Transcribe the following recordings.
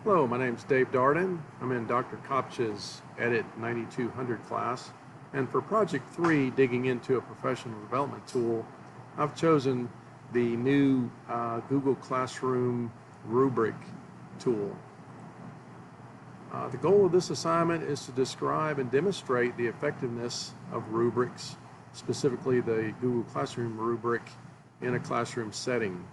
Hello, my name's Dave Darden. I'm in Dr. Kopch's Edit 9200 class. And for Project 3, digging into a professional development tool, I've chosen the new Google Classroom rubric tool. The goal of this assignment is to describe and demonstrate the effectiveness of rubrics, specifically the Google Classroom rubric in a classroom setting.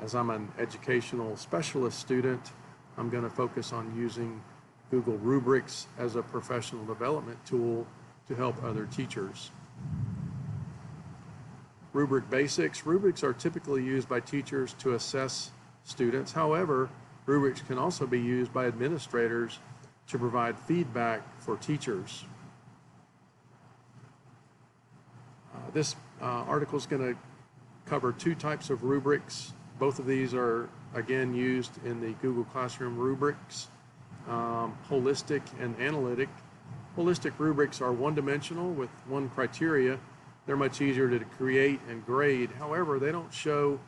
As I'm an educational specialist student, I'm going to focus on using Google Rubrics as a professional development tool to help other teachers. Rubric basics. Rubrics are typically used by teachers to assess students. However, rubrics can also be used by administrators to provide feedback for teachers. This article is going to cover two types of rubrics. Both of these are, again, used in the Google Classroom rubrics, holistic and analytic. Holistic rubrics are one-dimensional with one criteria. They're much easier to create and grade. However, they don't show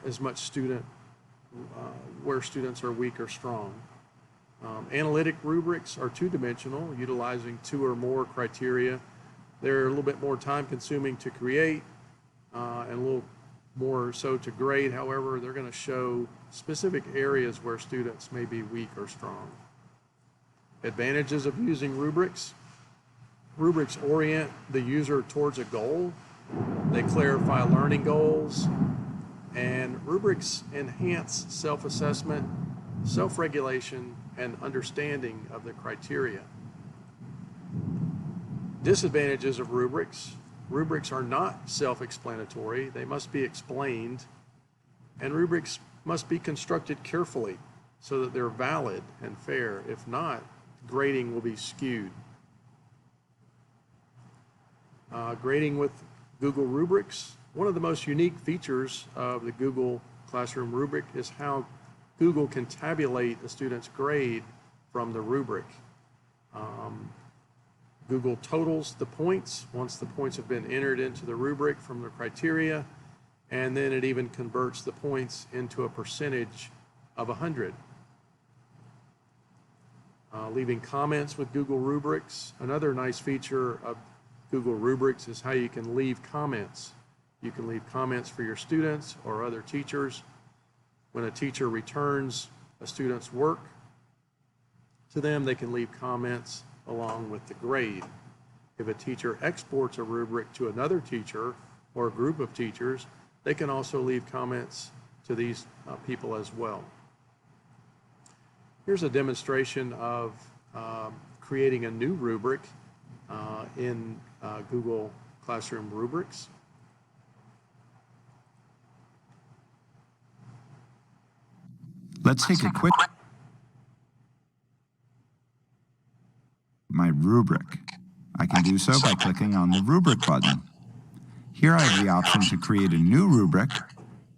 as much where students are weak or strong. Analytic rubrics are two-dimensional, utilizing two or more criteria. They're a little bit more time-consuming to create and a little more so to grade. However, they're going to show specific areas where students may be weak or strong. Advantages of using rubrics. Rubrics orient the user towards a goal. They clarify learning goals. And rubrics enhance self-assessment, self-regulation, and understanding of the criteria. Disadvantages of rubrics. Rubrics are not self-explanatory. They must be explained, and rubrics must be constructed carefully so that they're valid and fair. If not, grading will be skewed. Grading with Google Rubrics. One of the most unique features of the Google Classroom rubric is how Google can tabulate a student's grade from the rubric. Google totals the points once the points have been entered into the rubric from the criteria, and then it even converts the points into a percentage of 100. Leaving comments with Google Rubrics. Another nice feature of Google Rubrics is how you can leave comments. You can leave comments for your students or other teachers. When a teacher returns a student's work to them, they can leave comments along with the grade. If a teacher exports a rubric to another teacher or a group of teachers, they can also leave comments to these people as well. Here's a demonstration of creating a new rubric in Google Classroom rubrics. Let's take a quick my rubric. I can do so by clicking on the rubric button. Here I have the option to create a new rubric,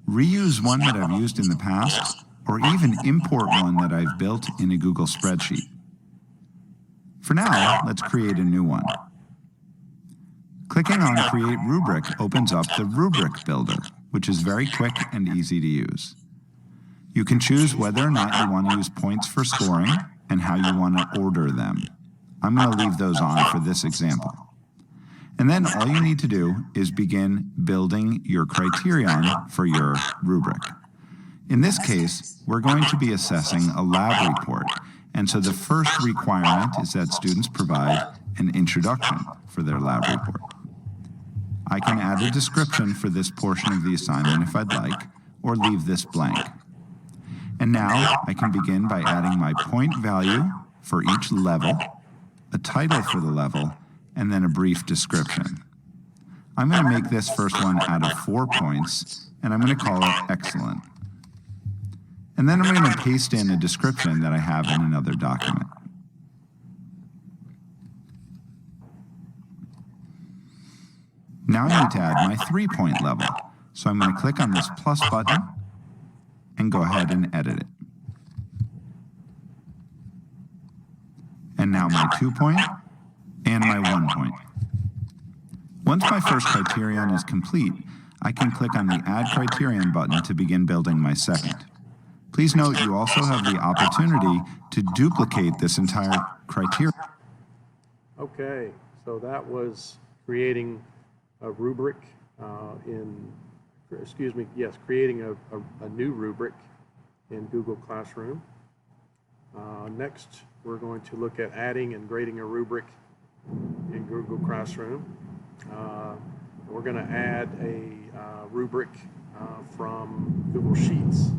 reuse one that I've used in the past, or even import one that I've built in a Google spreadsheet. For now, let's create a new one. Clicking on Create Rubric opens up the Rubric Builder, which is very quick and easy to use. You can choose whether or not you want to use points for scoring and how you want to order them. I'm going to leave those on for this example. And then all you need to do is begin building your criterion for your rubric. In this case, we're going to be assessing a lab report, and so the first requirement is that students provide an introduction for their lab report. I can add a description for this portion of the assignment if I'd like, or leave this blank. And now I can begin by adding my point value for each level, a title for the level, and then a brief description. I'm going to make this first one out of 4 points, and I'm going to call it Excellent. And then I'm going to paste in a description that I have in another document. Now I need to add my 3-point level, so I'm going to click on this plus button and go ahead and edit it. And now my 2-point and my 1-point. Once my first criterion is complete, I can click on the Add Criterion button to begin building my second. Please note you also have the opportunity to duplicate this entire criteria. Okay, so that was creating a rubric creating a new rubric in Google Classroom. Next, we're going to look at adding and grading a rubric in Google Classroom. We're going to add a rubric from Google Sheets.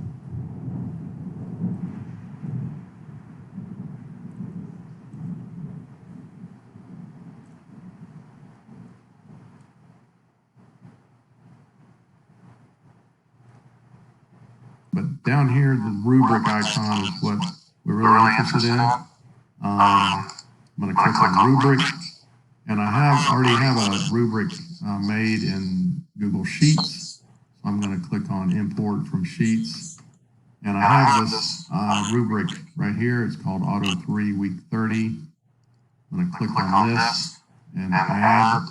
But down here, the rubric icon is what we're really interested in. I'm going to click on rubric, and I already have a rubric made in Google Sheets. So I'm going to click on import from Sheets, and I have this rubric right here. It's called Auto 3 Week 30. I'm going to click on this and add,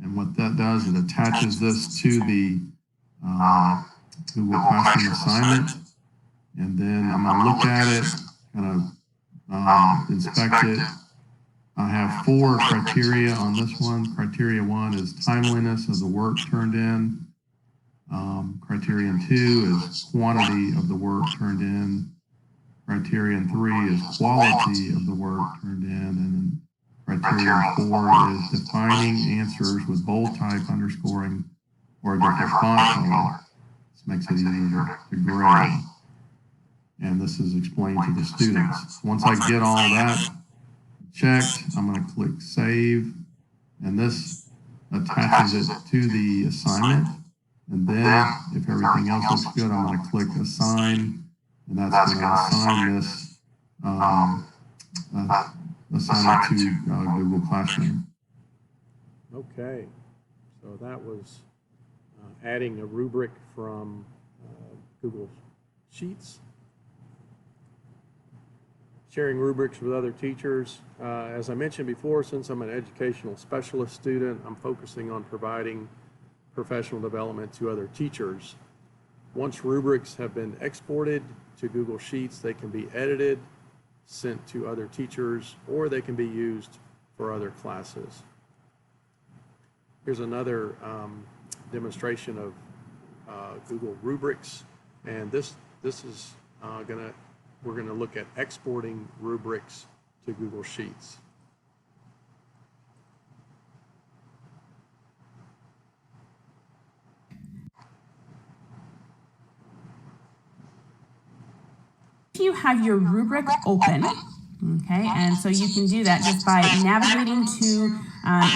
and what that does, it attaches this to the Google Classroom assignment, and then I'm going to look at it, kind of inspect it. I have 4 criteria on this one. Criteria 1 is timeliness of the work turned in. Criterion 2 is quantity of the work turned in. Criterion 3 is quality of the work turned in. And then criterion 4 is defining answers with bold type, underscoring, or a different font color. This makes it easier to grade. And this is explained to the students. Once I get all that checked, I'm going to click Save, and this attaches it to the assignment. And then, if everything else looks good, I'm going to click Assign, and that's going to assign this assignment to Google Classroom. Okay, so that was adding a rubric from Google Sheets. Sharing rubrics with other teachers. As I mentioned before, since I'm an educational specialist student, I'm focusing on providing professional development to other teachers. Once rubrics have been exported to Google Sheets, they can be edited, sent to other teachers, or they can be used for other classes. Here's another demonstration of Google rubrics, and this is we're going to look at exporting rubrics to Google Sheets. If you have your rubric open, okay, and so you can do that just by navigating to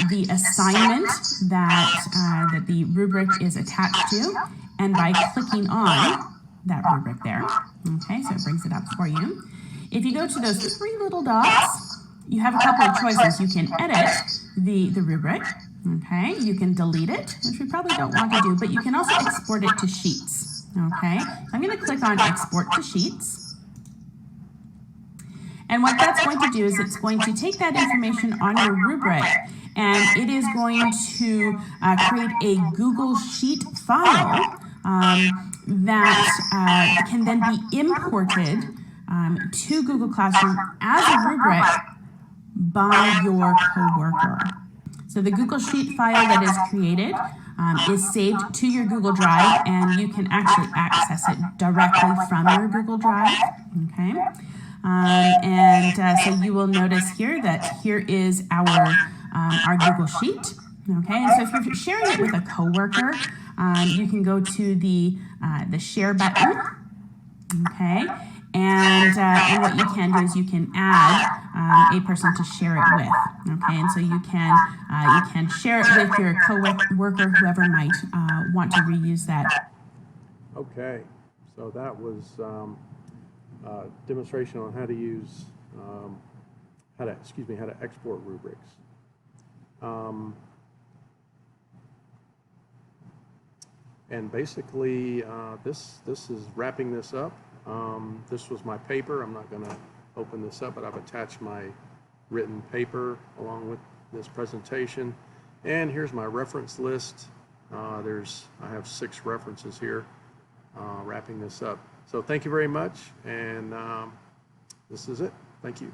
the assignment that the rubric is attached to, and by clicking on that rubric there. Okay, so it brings it up for you. If you go to those 3 little dots, you have a couple of choices. You can edit the rubric, okay? You can delete it, which we probably don't want to do, but you can also export it to Sheets, okay? So I'm going to click on Export to Sheets. And what that's going to do is it's going to take that information on your rubric, and it is going to create a Google Sheet file that can then be imported to Google Classroom as a rubric by your coworker. So the Google Sheet file that is created is saved to your Google Drive, and you can actually access it directly from your Google Drive, okay? So you will notice here that here is our Google Sheet, okay? And so if you're sharing it with a coworker, you can go to the Share button, okay? And what you can do is you can add a person to share it with, okay? And so you can share it with your coworker, whoever might want to reuse that. Okay, so that was demonstration on how to use how to export rubrics. And basically, this is wrapping this up. This was my paper. I'm not going to open this up, but I've attached my written paper along with this presentation. And here's my reference list. I have 6 references here, wrapping this up. So thank you very much, and this is it. Thank you.